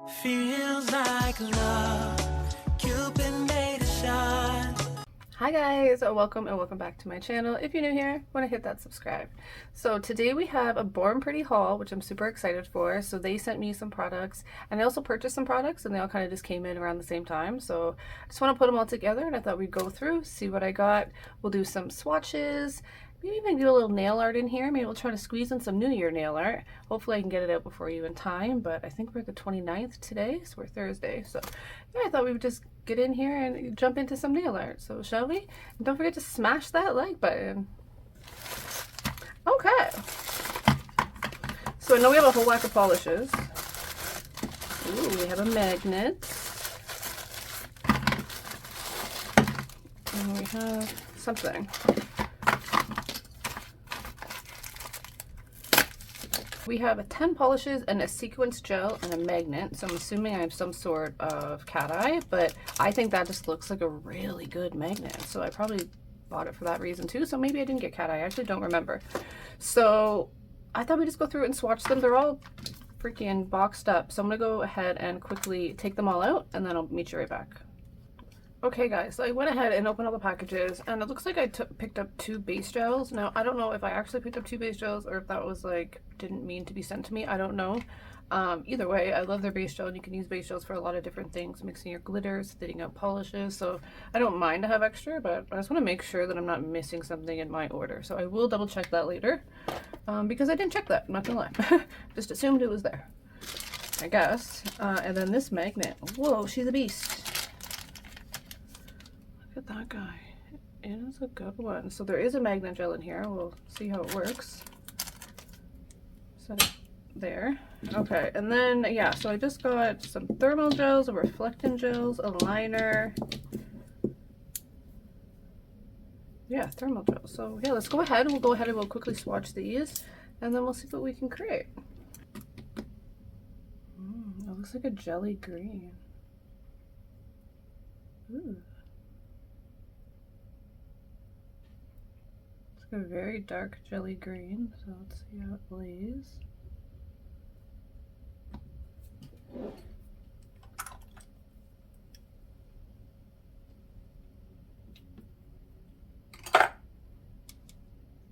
Feels like love, Cupid made a shot. Hi guys, welcome and welcome back to my channel. If you're new here, want to hit that subscribe. So today we have a Born Pretty haul, which I'm super excited for. So they sent me some products and I also purchased some products and they all kind of just came in around the same time. So I just want to put them all together and I thought we'd go through, see what I got. We'll do some swatches, maybe even do a little nail art in here. Maybe we'll try to squeeze in some New Year nail art. Hopefully I can get it out before you in time, but I think we're the 29th today, so we're Thursday. So yeah, I thought we would just get in here and jump into some nail art. So shall we? And don't forget to smash that like button. Okay. So I know we have a whole whack of polishes. Ooh, we have a magnet. And we have something. We have 10 polishes and a sequence gel and a magnet. So I'm assuming I have some sort of cat eye, but I think that just looks like a really good magnet. So I probably bought it for that reason too. So maybe I didn't get cat eye. I actually don't remember. So I thought we'd just go through and swatch them. They're all freaking boxed up. So I'm gonna go ahead and quickly take them all out and then I'll meet you right back. Okay guys, so I went ahead and opened all the packages and it looks like I picked up 2 base gels. Now I don't know if I actually picked up 2 base gels or if that was like didn't mean to be sent to me. I don't know. Either way, I love their base gel and you can use base gels for a lot of different things, mixing your glitters, thinning out polishes. So I don't mind to have extra, but I just want to make sure that I'm not missing something in my order. So I will double check that later because I didn't check that, I'm not gonna lie. Just assumed it was there, I guess. And then this magnet, whoa, she's a beast. Look at that guy. It is a good one. So there is a magnet gel in here. We'll see how it works. Set it there. Okay, and then yeah, so I just got some thermal gels, a reflectant gels, a liner. Yeah, thermal gels. So yeah, let's go ahead. We'll go ahead and we'll quickly swatch these and then we'll see what we can create. It looks like a jelly green. Ooh. A very dark jelly green, so let's see how it lays.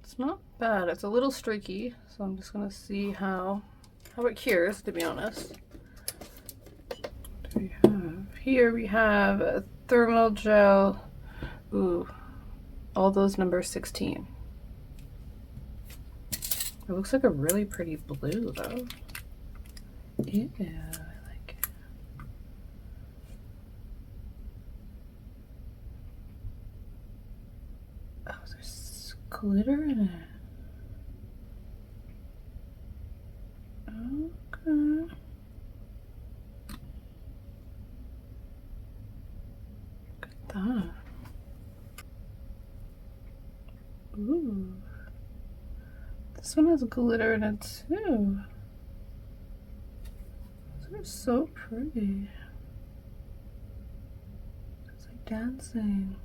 It's not bad. It's a little streaky, so I'm just gonna see how it cures, to be honest. What do we have? Here we have a thermal gel. Ooh, all those number 16. It looks like a really pretty blue though. Yeah, I like it. Oh, there's glitter in it. Okay. Look at that. Ooh. This one has glitter in it too. Those are so pretty. It's like dancing.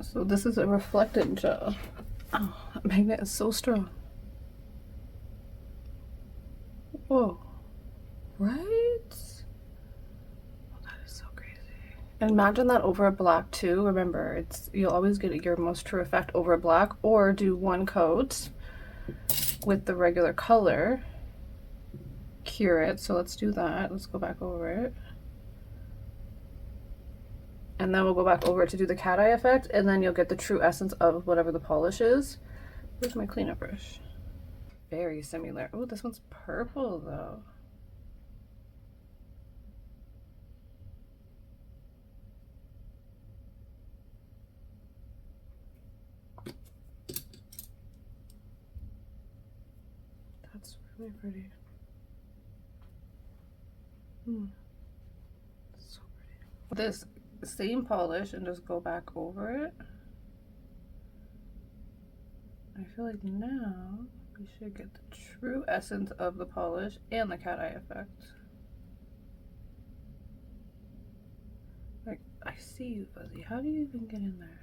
So this is a reflectant gel. Oh, that magnet is so strong. Whoa. Right? And imagine that over a black too. Remember, you'll always get your most true effect over a black, or do one coat with the regular color, cure it. So let's do that. Let's go back over it. And then we'll go back over it to do the cat eye effect, and then you'll get the true essence of whatever the polish is. Where's my cleanup brush? Very similar. Oh, this one's purple though. That's really pretty. So pretty. This same polish and just go back over it. I feel like now we should get the true essence of the polish and the cat eye effect. Like, I see you, Fuzzy. How do you even get in there?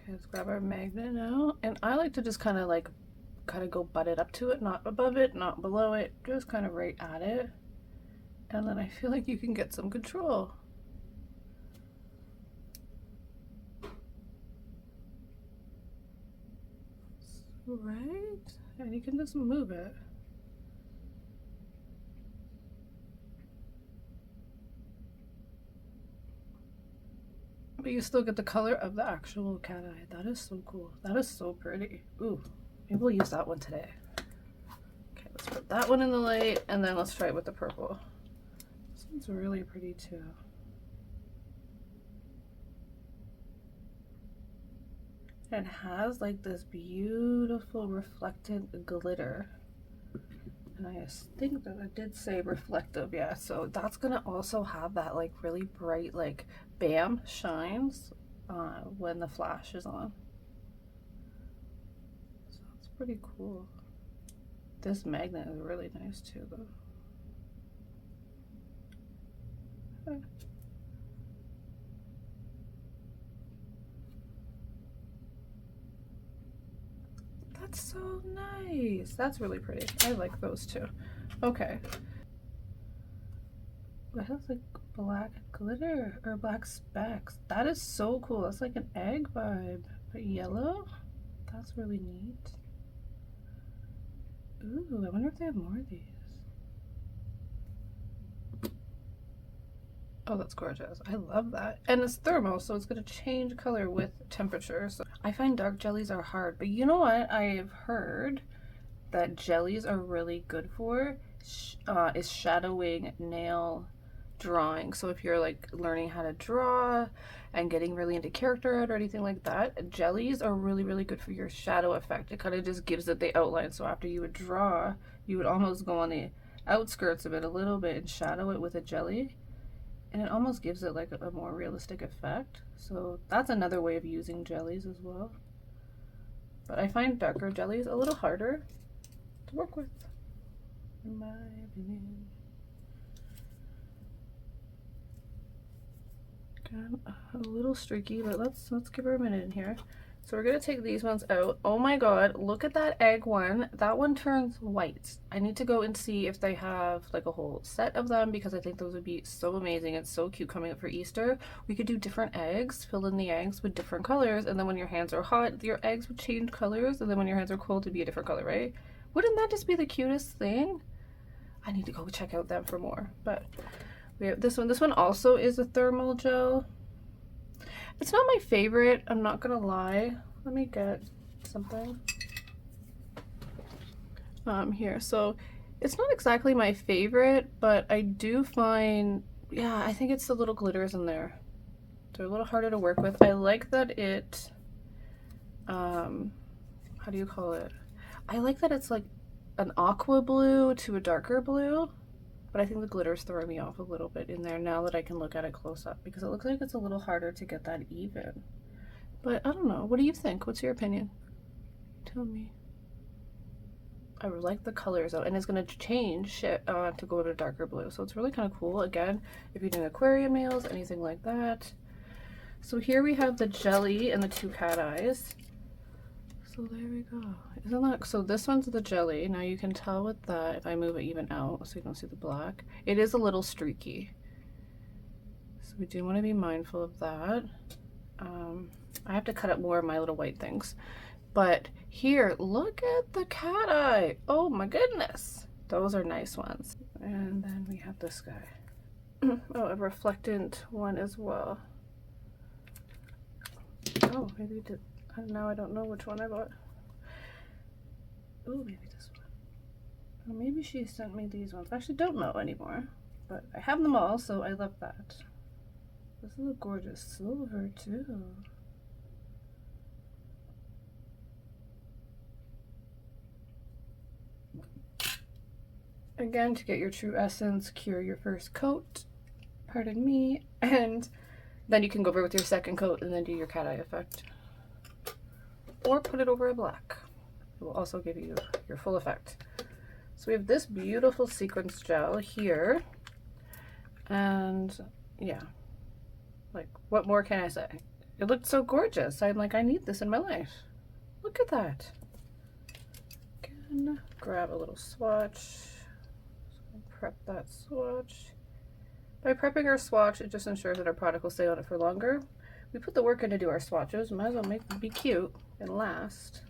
Okay, let's grab our magnet now. And I like to just kind of go butt it up to it, not above it, not below it, just kind of right at it. And then I feel like you can get some control. Right? And you can just move it. But you still get the color of the actual cat eye. That is so cool. That is so pretty. Ooh, maybe we'll use that one today. Okay, let's put that one in the light, and then let's try it with the purple. This one's really pretty too. It has like this beautiful reflected glitter. And I think that it did say reflective, yeah. So that's gonna also have that like really bright like bam shines when the flash is on. So that's pretty cool. This magnet is really nice too though. Okay. That's so nice. That's really pretty. I like those too. Okay. It has like black glitter or black specks. That is so cool. That's like an egg vibe, but yellow. That's really neat. Ooh, I wonder if they have more of these. Oh, that's gorgeous. I love that. And it's thermal, so it's going to change color with temperature. So I find dark jellies are hard, but you know what I've heard that jellies are really good for is shadowing nail drawing. So if you're like learning how to draw and getting really into character art or anything like that, jellies are really, really good for your shadow effect. It kind of just gives it the outline. So after you would draw, you would almost go on the outskirts of it a little bit and shadow it with a jelly. And it almost gives it like a more realistic effect. So that's another way of using jellies as well. But I find darker jellies a little harder to work with, in my opinion. Again, a little streaky, but let's give her a minute in here. So we're gonna take these ones out. Oh my god, look at that egg one. That one turns white. I need to go and see if they have like a whole set of them because I think those would be so amazing and so cute coming up for Easter. We could do different eggs, fill in the eggs with different colors, and then when your hands are hot, your eggs would change colors, and then when your hands are cold, it'd be a different color, right? Wouldn't that just be the cutest thing? I need to go check out them for more. But we have this one. This one also is a thermal gel. It's not my favorite, I'm not gonna lie. Let me get something here. So it's not exactly my favorite, but I do find, yeah, I think it's the little glitters in there. They're a little harder to work with. I like that it, how do you call it? I like that it's like an aqua blue to a darker blue. But I think the glitter's throwing me off a little bit in there now that I can look at it close up because it looks like it's a little harder to get that even. But I don't know. What do you think? What's your opinion? Tell me. I like the colors though, and it's going to change to go to darker blue. So it's really kind of cool. Again, if you're doing aquarium nails, anything like that. So here we have the jelly and the two cat eyes. So there we go. Isn't that so? This one's the jelly. Now you can tell with that if I move it even out so you don't see the black. It is a little streaky. So we do want to be mindful of that. I have to cut up more of my little white things. But here, look at the cat eye. Oh my goodness. Those are nice ones. And then we have this guy. Oh, a reflectant one as well. Oh, maybe we did. Now I don't know which one I bought. Oh, maybe this one. Or maybe she sent me these ones. I actually don't know anymore. But I have them all, so I love that. This is a gorgeous silver, too. Again, to get your true essence, cure your first coat. Pardon me. And then you can go over with your second coat and then do your cat eye effect. Or put it over a black. It will also give you your full effect. So we have this beautiful sequence gel here. And yeah, like what more can I say? It looked so gorgeous. I'm like, I need this in my life. Look at that. Again, grab a little swatch. So prep that swatch. By prepping our swatch, it just ensures that our product will stay on it for longer. We put the work in to do our swatches. Might as well make them be cute and last.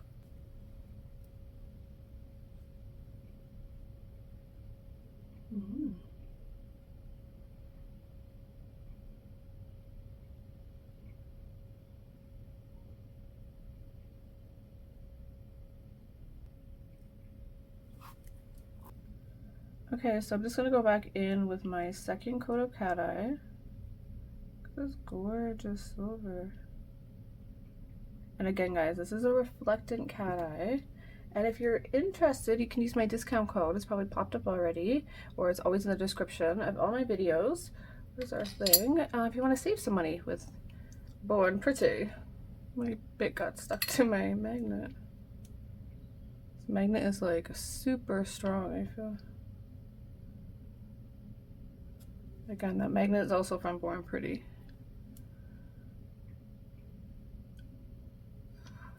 Okay, so I'm just gonna go back in with my second coat of cat eye. This gorgeous silver. And again, guys, this is a reflectant cat eye. And if you're interested, you can use my discount code. It's probably popped up already, or it's always in the description of all my videos. Here's our thing. If you want to save some money with Born Pretty. My bit got stuck to my magnet. This magnet is like super strong, I feel. Again, that magnet is also from Born Pretty.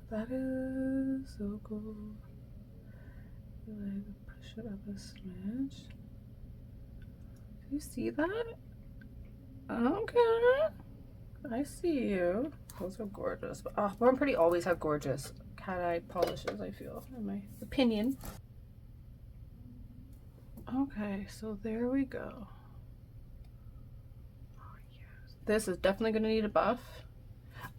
That is so cool. Push it up a smidge. Do you see that? Okay. I see you. Those are gorgeous. But Born Pretty always have gorgeous cat eye polishes, I feel, in my opinion. Okay, so there we go. Oh, yes. This is definitely going to need a buff.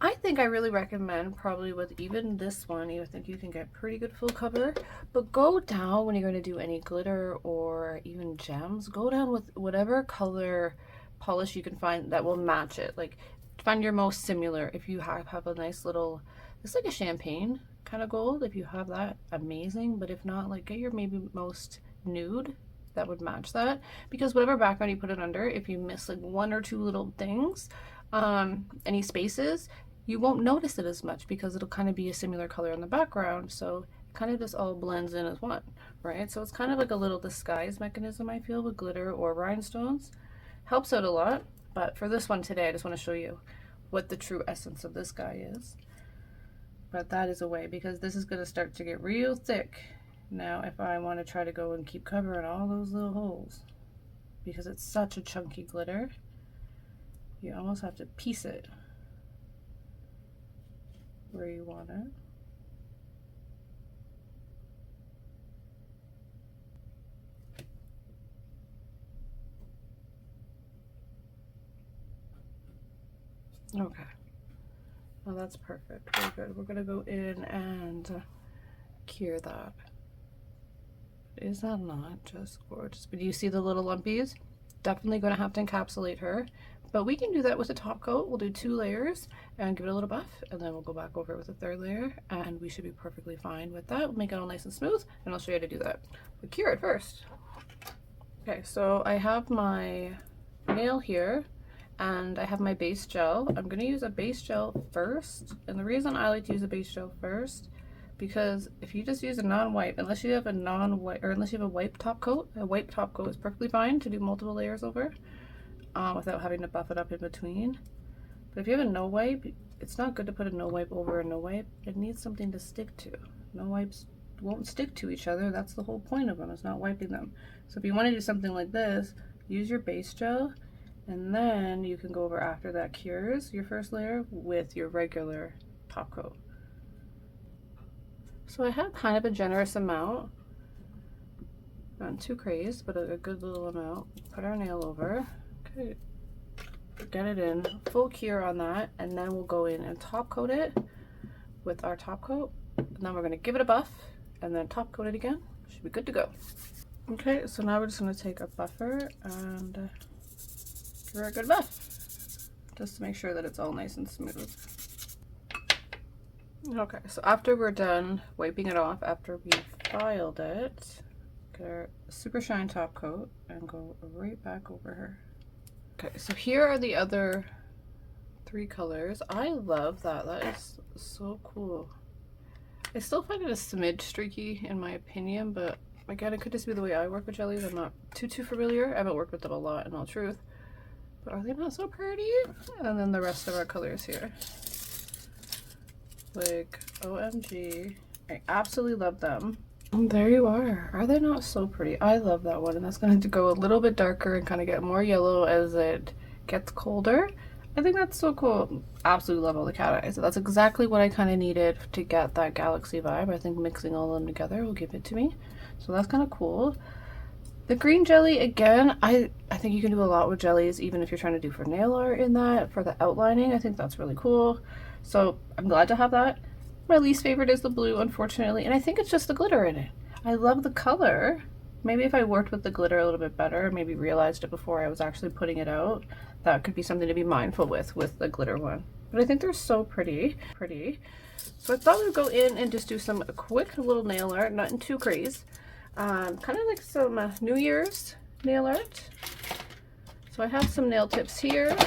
I think I really recommend, probably with even this one, I think you can get pretty good full cover, but go down when you're going to do any glitter or even gems, go down with whatever color polish you can find that will match it. Like, find your most similar. If you have a nice little, it's like a champagne kind of gold. If you have that, amazing. But if not, like, get your maybe most nude that would match that, because whatever background you put it under, if you miss like one or two little things, any spaces, you won't notice it as much because it'll kind of be a similar color in the background, so it kind of just all blends in as one, right? So it's kind of like a little disguise mechanism, I feel, with glitter or rhinestones. Helps out a lot, but for this one today, I just want to show you what the true essence of this guy is. But that is a way, because this is going to start to get real thick now if I want to try to go and keep covering all those little holes, because it's such a chunky glitter. You almost have to piece it where you want it. Okay, well that's perfect. Very good. We're gonna go in and cure that. Is that not just gorgeous? But do you see the little lumpies? Definitely gonna have to encapsulate her, but we can do that with a top coat. We'll do 2 layers and give it a little buff, and then we'll go back over it with a 3rd layer, and we should be perfectly fine with that. We'll make it all nice and smooth, and I'll show you how to do that. But cure it first. Okay, so I have my nail here, and I have my base gel. I'm going to use a base gel first, and the reason I like to use a base gel first, because if you just use a non-wipe, unless you have a non-wipe, or unless you have a wipe top coat, a wipe top coat is perfectly fine to do multiple layers over without having to buff it up in between. But if you have a no wipe, it's not good to put a no wipe over a no wipe. It needs something to stick to. No wipes won't stick to each other. That's the whole point of them, is not wiping them. So if you want to do something like this, use your base gel, and then you can go over after that cures your first layer with your regular top coat. So I have kind of a generous amount, not too crazy, but a good little amount. Put our nail over. Okay, get it in, full cure on that, and then we'll go in and top coat it with our top coat, and then we're going to give it a buff, and then top coat it again. Should be good to go. Okay, so now we're just going to take a buffer and give her a good buff, just to make sure that it's all nice and smooth. Okay, so after we're done wiping it off, after we filed it, get our super shine top coat and go right back over her. Okay, so here are the other 3 colors. I love that. That is so cool. I still find it a smidge streaky in my opinion, but again, it could just be the way I work with jellies. I'm not too familiar. I haven't worked with them a lot, in all truth. But are they not so pretty? And then the rest of our colors here. Like, OMG. I absolutely love them. And there you are they not so pretty? I love that one, and that's going to go a little bit darker and kind of get more yellow as it gets colder. I think that's so cool. Absolutely love all the cat eyes. So that's exactly what I kind of needed to get that galaxy vibe. I think mixing all of them together will give it to me. So that's kind of cool. The green jelly, again, I think you can do a lot with jellies, even if you're trying to do for nail art in that, for the outlining. I think that's really cool. So I'm glad to have that. My least favorite is the blue, unfortunately, and I think it's just the glitter in it. I love the color. Maybe if I worked with the glitter a little bit better, maybe realized it before I was actually putting it out, that could be something to be mindful with the glitter one. But I think they're so pretty. So I thought we'd go in and just do some quick little nail art, nothing too crazy. Kind of like some New Year's nail art. So I have some nail tips here.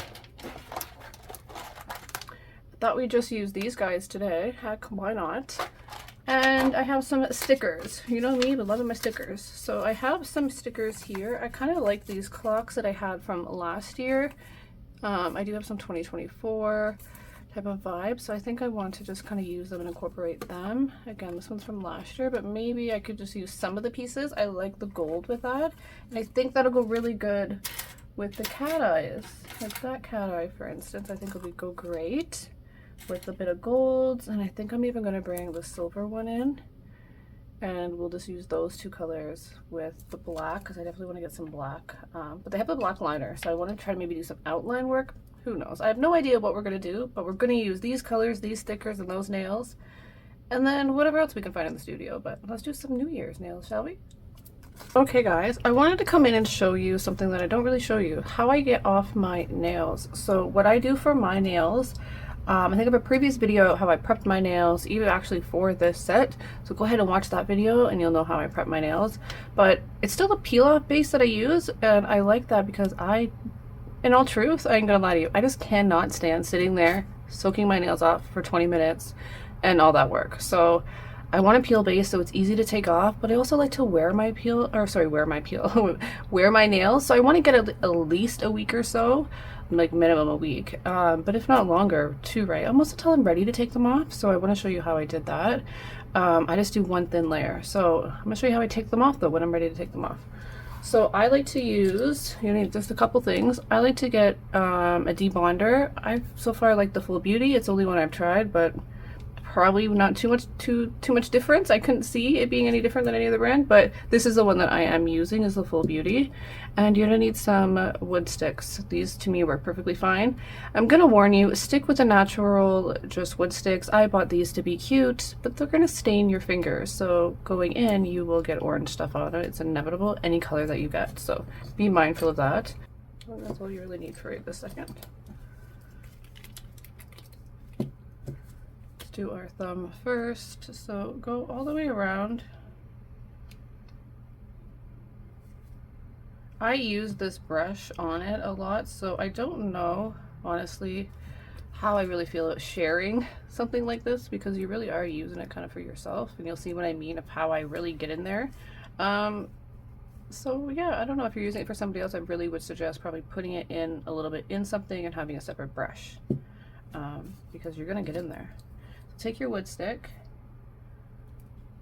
Thought we'd just use these guys today. Heck, why not? And I have some stickers. You know me, but loving my stickers. So I have some stickers here. I kind of like these clocks that I had from last year. I do have some 2024 type of vibe, so I think I want to just kind of use them and incorporate them. Again, this one's from last year, but maybe I could just use some of the pieces. I like the gold with that, and I think that'll go really good with the cat eyes. Like that cat eye, for instance, I think will go great with a bit of golds, and I think I'm even going to bring the silver one in, and we'll just use those two colors with the black, because I definitely want to get some black, but they have the black liner, so I want to try to maybe do some outline work. Who knows? I have no idea what we're going to do, but we're going to use these colors, these stickers, and those nails, and then whatever else we can find in the studio. But let's do some New Year's nails, shall we? Okay guys, I wanted to come in and show you something that I don't really show you, how I get off my nails. So what I do for my nails, I think I have a previous video how I prepped my nails, even actually for this set, so go ahead and watch that video and you'll know how I prep my nails. But it's still a peel off base that I use, and I like that because in all truth, I ain't gonna lie to you, I just cannot stand sitting there soaking my nails off for 20 minutes and all that work. So I want a peel base so it's easy to take off, but I also like to wear my wear my nails. So I want to get at least a week or so, like minimum a week, but if not longer too, right? Almost until I'm ready to take them off. So I want to show you how I did that. I just do one thin layer. So I'm gonna show you how I take them off though when I'm ready to take them off. So I like to use, you need just a couple things. I like to get a debonder. I've so far liked the Full Beauty. It's the only one I've tried, but probably not too much difference. I couldn't see it being any different than any other brand, but this is the one that I am using, is the Full Beauty. And you're gonna need some wood sticks. These to me work perfectly fine. I'm gonna warn you, stick with the natural just wood sticks. I bought these to be cute, but they're gonna stain your fingers, so going in you will get orange stuff on it. It's inevitable, any color that you get, so be mindful of that. Well, that's all you really need for it this second. Do our thumb first, so go all the way around. I use this brush on it a lot, so I don't know honestly how I really feel about sharing something like this, because you really are using it kind of for yourself, and you'll see what I mean of how I really get in there. So yeah, I don't know if you're using it for somebody else. I really would suggest probably putting it in a little bit in something and having a separate brush, because you're gonna get in there. Take your wood stick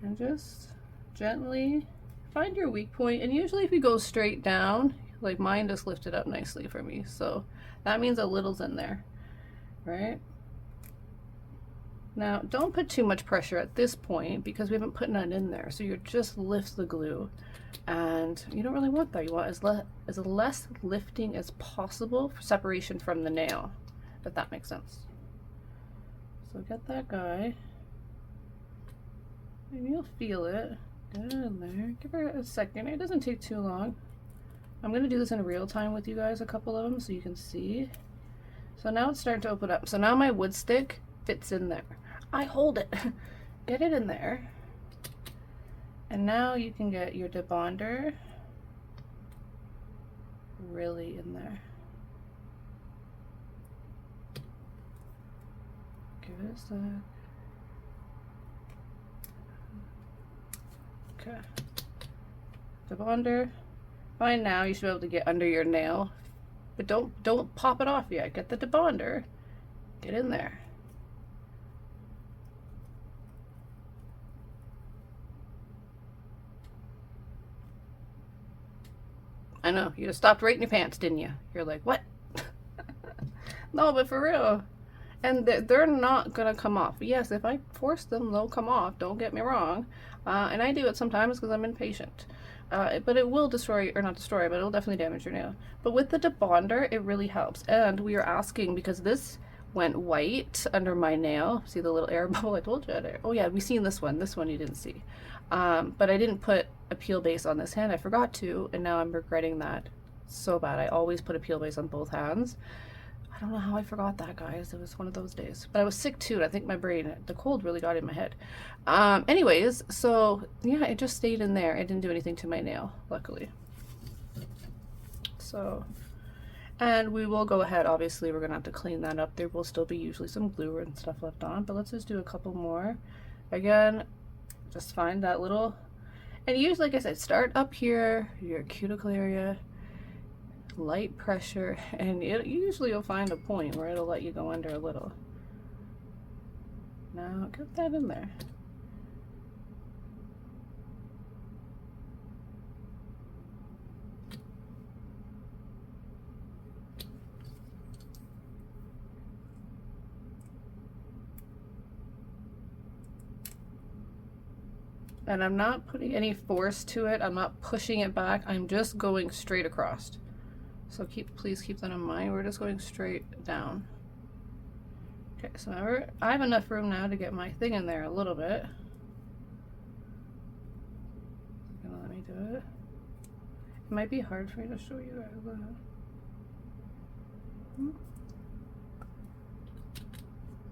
and just gently find your weak point, and usually if you go straight down, like mine just lifted up nicely for me, so that means a little's in there, right? Now don't put too much pressure at this point because we haven't put none in there, so you just lift the glue, and you don't really want that. You want as less lifting as possible for separation from the nail, if that makes sense. So get that guy, and you'll feel it. Get it in there. Give her a second. It doesn't take too long. I'm going to do this in real time with you guys, a couple of them, so you can see. So now it's starting to open up. So now my wood stick fits in there. I hold it. Get it in there. And now you can get your debonder really in there. Give it a sec. Okay. Debonder. Fine, now you should be able to get under your nail, but don't pop it off yet. Get the debonder. Get in there. I know, you just stopped right in your pants, didn't you? You're like, what? No, but for real. And they're not gonna come off. Yes, if I force them, they'll come off, don't get me wrong. And I do it sometimes because I'm impatient. But it will destroy, or not destroy, but it'll definitely damage your nail. But with the debonder, it really helps. And we are asking, because this went white under my nail. See the little air bubble? I told you. Oh yeah, we seen this one. This one you didn't see. But I didn't put a peel base on this hand. I forgot to, and now I'm regretting that so bad. I always put a peel base on both hands. I don't know how I forgot that, guys. It was one of those days. But I was sick too, and I think my brain, the cold really got in my head. Anyways, so yeah, it just stayed in there. It didn't do anything to my nail, luckily. So, and we will go ahead. Obviously, we're gonna have to clean that up. There will still be usually some glue and stuff left on, but let's just do a couple more. Again, just find that little, and usually, like I said, start up here, your cuticle area, light pressure, and usually you'll find a point where it'll let you go under a little. Now get that in there. And I'm not putting any force to it. I'm not pushing it back. I'm just going straight across. So please keep that in mind. We're just going straight down. Okay, so now I have enough room now to get my thing in there a little bit. Gonna let me do it. It might be hard for me to show you guys that.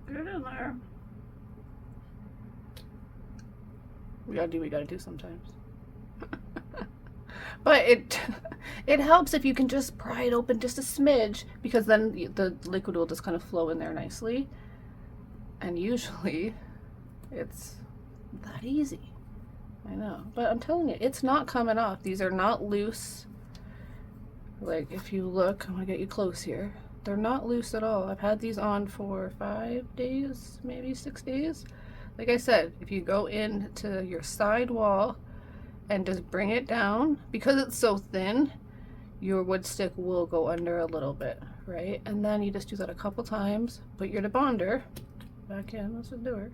Get it in there. We gotta do what we gotta do sometimes. But it helps if you can just pry it open just a smidge, because then the liquid will just kind of flow in there nicely. And usually it's that easy. I know, but I'm telling you, it's not coming off. These are not loose. Like if you look, I'm gonna get you close here. They're not loose at all. I've had these on for 5 days, maybe 6 days. Like I said, if you go into your side wall and just bring it down, because it's so thin, your wood stick will go under a little bit, right? And then you just do that a couple times, put your debonder back in, let's just do it.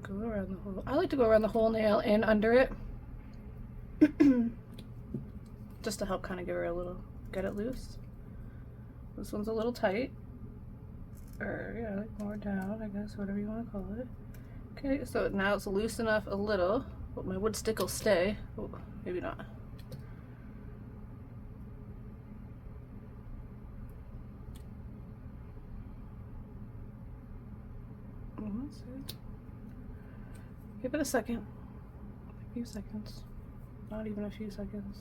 Go around the whole, I like to go around the whole nail and under it. Just to help kind of give her a little, get it loose. This one's a little tight. Or yeah, like more down, I guess, whatever you want to call it. Okay, so now it's loose enough a little, but my wood stick will stay. Oh, maybe not. Let's see. Give it a second. A few seconds. Not even a few seconds.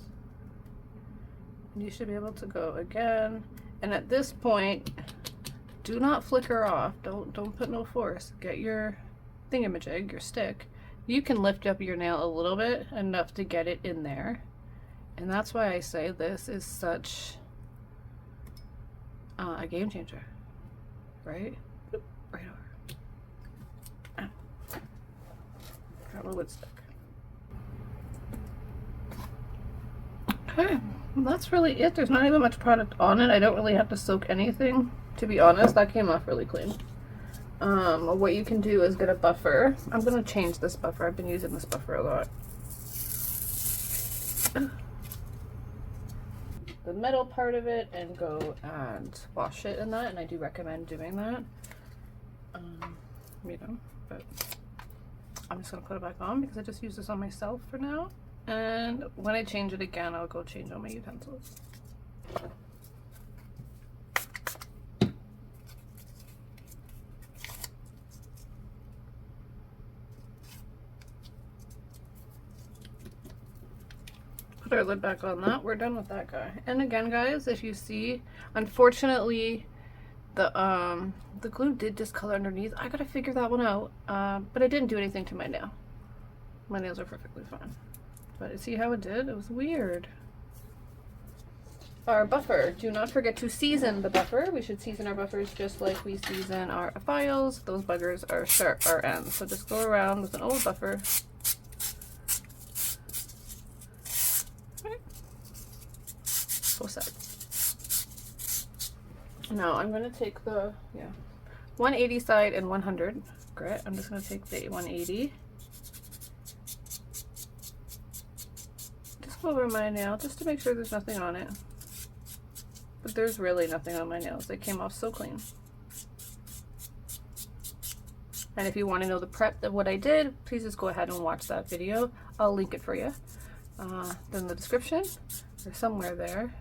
And you should be able to go again. And at this point, do not flicker off. Don't put no force. Get your thingamajig, your stick. You can lift up your nail a little bit, enough to get it in there. And that's why I say this is such a game changer. Right? Right over. Got my wood stick. Okay, well, that's really it. There's not even much product on it. I don't really have to soak anything. To be honest, that came off really clean. What you can do is get a buffer. I'm gonna change this buffer. I've been using this buffer a lot. The metal part of it, and go and wash it in that, and I do recommend doing that. You know, but I'm just gonna put it back on because I just use this on myself for now. And when I change it again, I'll go change all my utensils. Put our lid back on that. We're done with that guy. And again, guys, if you see, unfortunately, the glue did discolor underneath. I gotta figure that one out. But it didn't do anything to my nail. My nails are perfectly fine. But see how it did? It was weird. Our buffer. Do not forget to season the buffer. We should season our buffers just like we season our files. Those buggers are sharp, our ends. So just go around with an old buffer. combo set. Now I'm going to take the 180 side and 100 grit. I'm just going to take the 180. Just go over my nail just to make sure there's nothing on it. But there's really nothing on my nails. They came off so clean. And if you want to know the prep of what I did, please just go ahead and watch that video. I'll link it for you. In the description or somewhere there.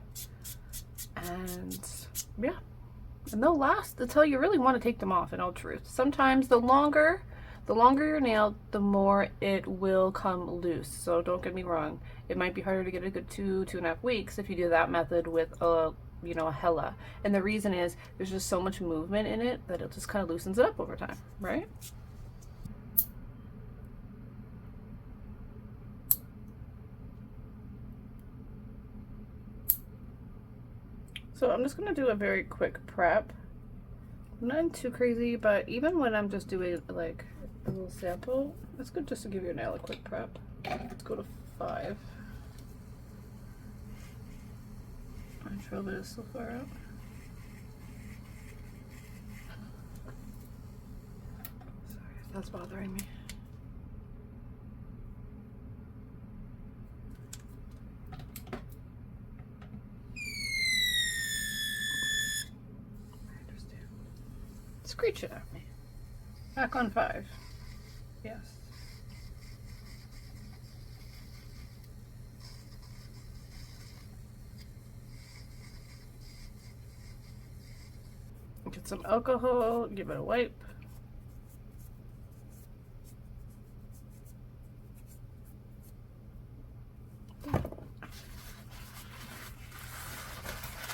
And yeah. And they'll last until you really want to take them off, in all truth. Sometimes the longer your nail, the more it will come loose. So don't get me wrong. It might be harder to get a good 2.5 weeks if you do that method with a hella. And the reason is there's just so much movement in it that it just kind of loosens it up over time, right? So I'm just going to do a very quick prep. Nothing too crazy, but even when I'm just doing like a little sample, it's good just to give your nail a quick prep. Let's go to 5. My trail is so far out. Sorry if that's bothering me. Screech it at me. Back on 5. Yes. Get some alcohol, give it a wipe.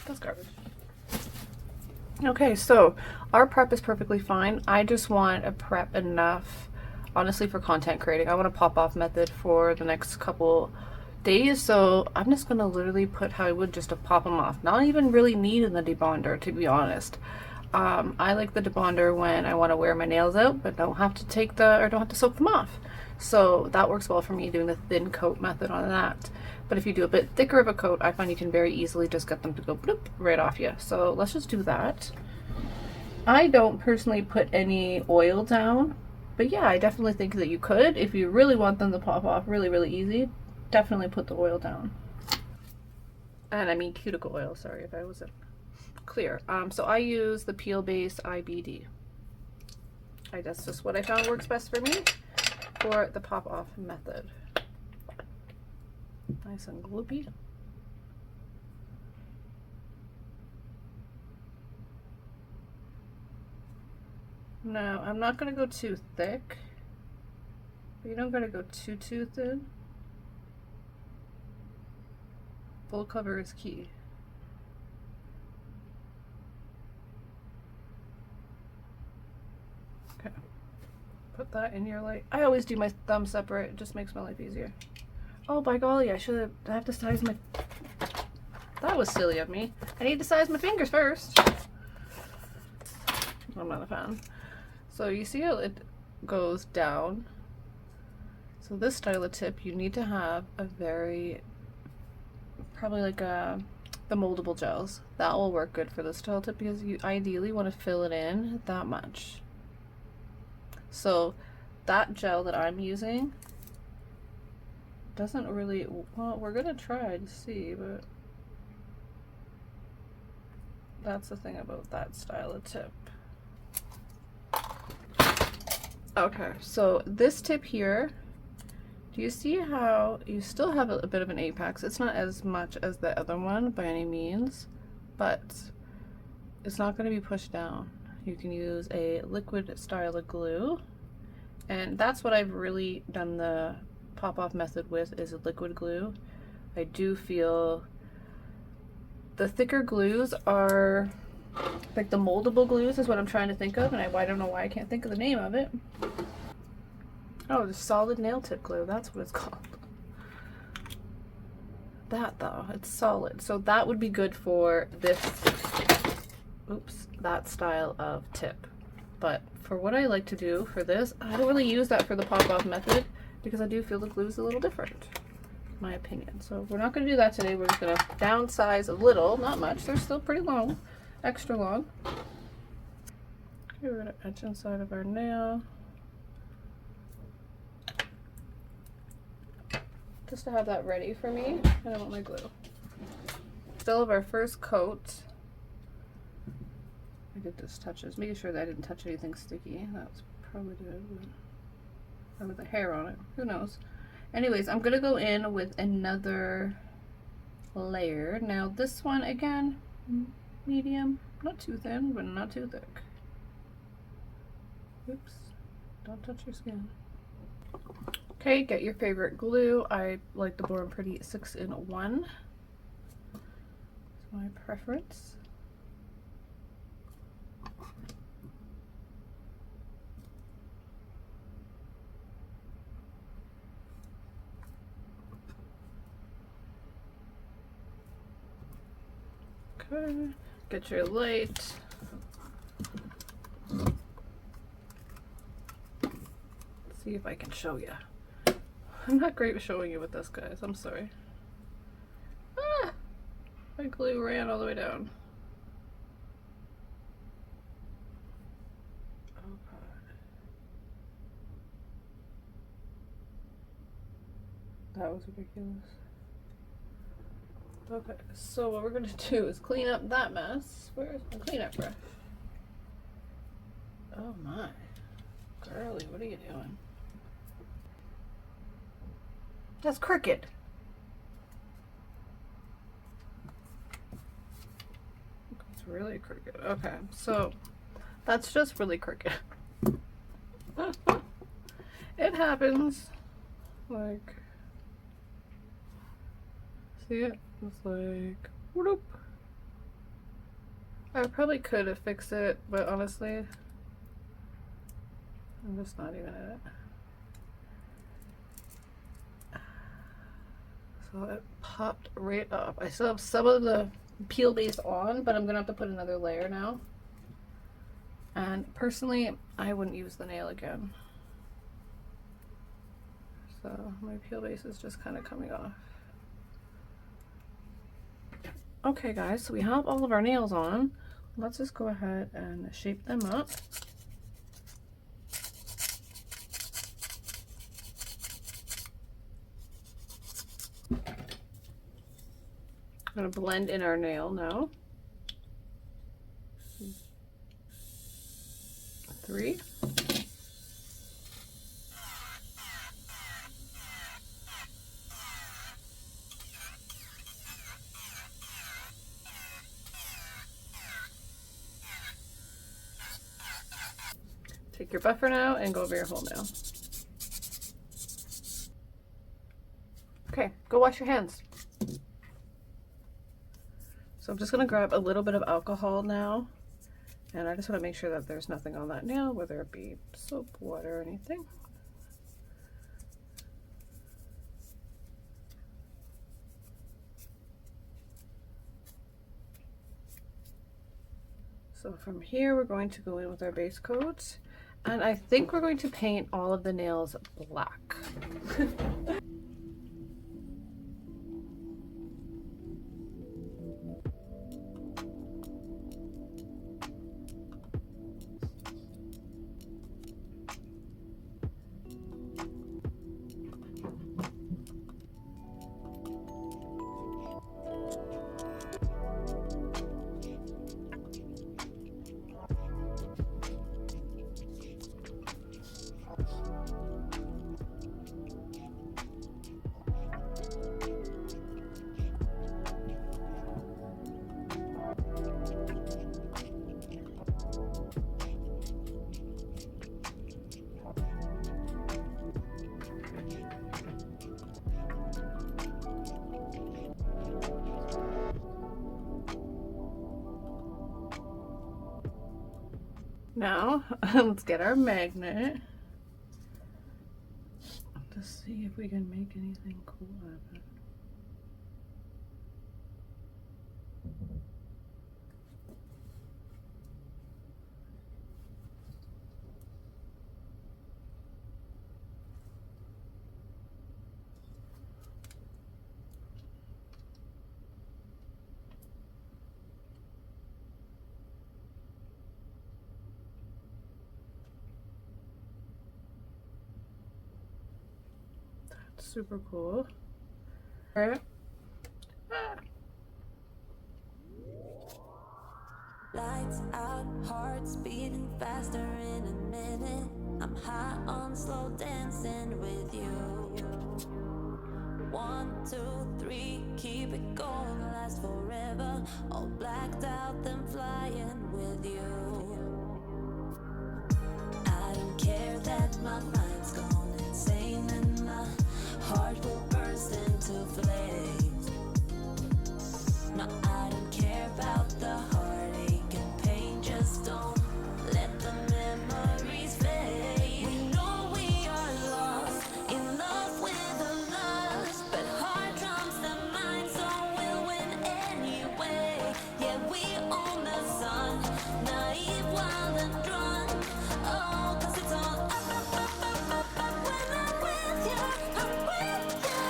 That's garbage. Okay, so our prep is perfectly fine. I just want a prep enough, honestly, for content creating. I want a pop-off method for the next couple days, so I'm just gonna literally put how I would just to pop them off. Not even really needing the debonder, to be honest. I like the debonder when I want to wear my nails out, but don't have to soak them off. So that works well for me, doing the thin coat method on that. But if you do a bit thicker of a coat, I find you can very easily just get them to go bloop right off you. So let's just do that. I don't personally put any oil down, but yeah, I definitely think that you could. If you really want them to pop off really, really easy, definitely put the oil down. And I mean cuticle oil, sorry if I wasn't clear. So I use the Peel Base IBD. That's just what I found works best for me for the pop-off method. Nice and gloopy. Now, I'm not going to go too thick, but you don't got to go too thin. Full cover is key. Okay, put that in your light. I always do my thumb separate, it just makes my life easier. Oh, by golly, I have to size my, that was silly of me. I need to size my fingers first. I'm not a fan. So you see how it goes down. So this style of tip, you need to have a very, probably like the moldable gels. That will work good for this style tip because you ideally want to fill it in that much. So that gel that I'm using doesn't really, well, we're gonna try to see, but that's the thing about that style of tip. Okay, so this tip here, do you see how you still have a bit of an apex? It's not as much as the other one by any means, but it's not going to be pushed down. You can use a liquid style of glue, and that's what I've really done the pop-off method with, is a liquid glue. I do feel the thicker glues are like the moldable glues is what I'm trying to think of, and I don't know why I can't think of the name of it. Oh, the solid nail tip glue, that's what it's called. That though, it's solid. So that would be good for this, oops, that style of tip. But for what I like to do for this, I don't really use that for the pop-off method because I do feel the glue is a little different. my opinion. So we're not going to do that today. We're just going to downsize a little, not much. They're still pretty long, extra long. Okay, we're going to etch inside of our nail. Just to have that ready for me. And I want my glue. Still have our first coat. I did this touches, making sure that I didn't touch anything sticky. That was probably good. Or with the hair on it. Who knows? Anyways, I'm gonna go in with another layer. Now this one again, medium, not too thin, but not too thick. Oops, don't touch your skin. Okay, get your favorite glue. I like the Born Pretty 6-in-1. It's my preference. Okay, get your light. See if I can show you. I'm not great with showing you with this, guys. I'm sorry. Ah! My glue ran all the way down. Oh god. That was ridiculous. Okay, so what we're going to do is clean up that mess. Where's my cleanup brush? Oh my. Girly, what are you doing? That's crooked. It's really crooked. Okay, so that's just really crooked. It happens. Like, see it? It's like, whoop. I probably could have fixed it, but honestly, I'm just not even in it. So it popped right up. I still have some of the peel base on, but I'm gonna have to put another layer now. And personally, I wouldn't use the nail again. So my peel base is just kind of coming off. Okay guys, so we have all of our nails on. Let's just go ahead and shape them up. I'm going to blend in our nail now. 3. Take your buffer now and go over your whole nail. Okay, go wash your hands. So I'm just going to grab a little bit of alcohol now, and I just want to make sure that there's nothing on that nail, whether it be soap, water, or anything. So from here we're going to go in with our base coat, and I think we're going to paint all of the nails black. Now, let's get our magnet to see if we can make anything cool happen. super cool. Right? Lights out, hearts beating faster in a minute. I'm high on slow dancing with you. 1, 2, 3, keep it going, last forever. All blacked out, then flying with you. I don't care that my mind's gone insane and my heart will burst into flames. No, I don't care about the heartache and pain, just don't let the memories fade. We know we are lost, in love with the lust, but heart trumps the mind, so we'll win anyway. Yeah, we own the sun, naive, wild and drunk. Oh, 'cause it's all up, up, up, up, up, up. When I'm with you, I'm with you.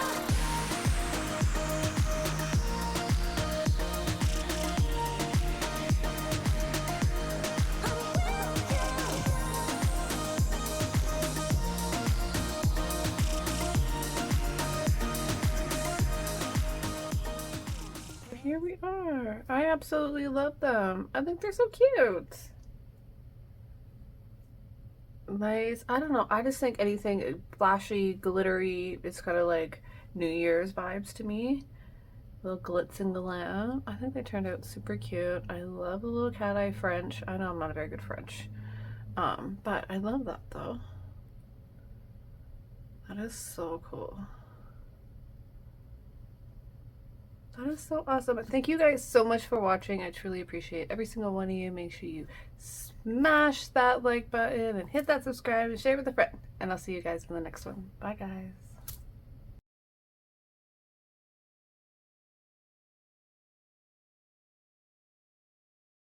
Here we are. I absolutely love them. I think they're so cute. Nice. I don't know. I just think anything flashy, glittery, it's kind of like New Year's vibes to me. Little glitz and glam. I think they turned out super cute. I love a little cat eye French. I know I'm not a very good French. But I love that though. That is so cool. That is so awesome. And thank you guys so much for watching. I truly appreciate every single one of you. Make sure you smash that like button and hit that subscribe and share with a friend. And I'll see you guys in the next one. Bye guys.